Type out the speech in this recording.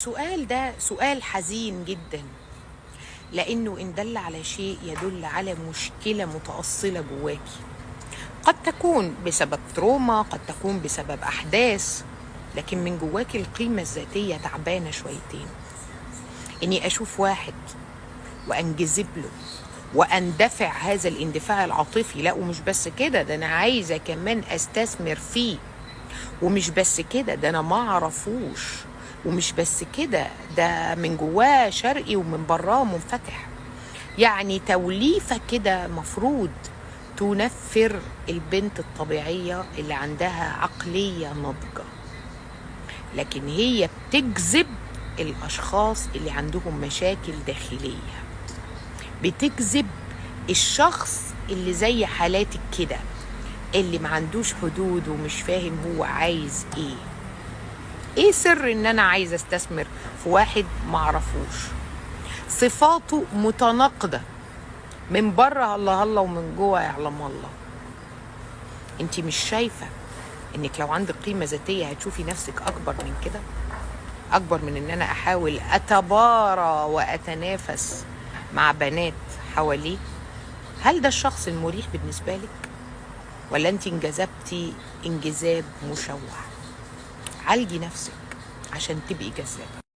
السؤال ده سؤال حزين جدا، لأنه إن دل على شيء يدل على مشكلة متأصلة جواكي. قد تكون بسبب تروما، قد تكون بسبب أحداث، لكن من جواكي القيمة الذاتية تعبانة شويتين. إني أشوف واحد وأنجذب له وأندفع هذا الاندفاع العاطفي، لا ومش بس كده، ده أنا عايزة كمان أستثمر فيه، ومش بس كده، ده أنا ما أعرفوش، ومش بس كده، ده من جواه شرقي ومن براه منفتح. يعني توليفة كده مفروض تنفر البنت الطبيعية اللي عندها عقلية ناضجة، لكن هي بتجذب الأشخاص اللي عندهم مشاكل داخلية، بتجذب الشخص اللي زي حالاتك كده، اللي ما عندوش حدود ومش فاهم هو عايز ايه سر ان انا عايزه استثمر في واحد معرفوش، صفاته متناقضه، من بره الله الله ومن جوه يعلم الله. انت مش شايفه انك لو عندك قيمه ذاتيه هتشوفي نفسك اكبر من كده؟ اكبر من ان انا احاول اتبارى واتنافس مع بنات حواليه؟ هل ده الشخص المريح بالنسبه لك، ولا انت انجذبتي انجذاب مشوه؟ عالجي نفسك عشان تبقي جذابه.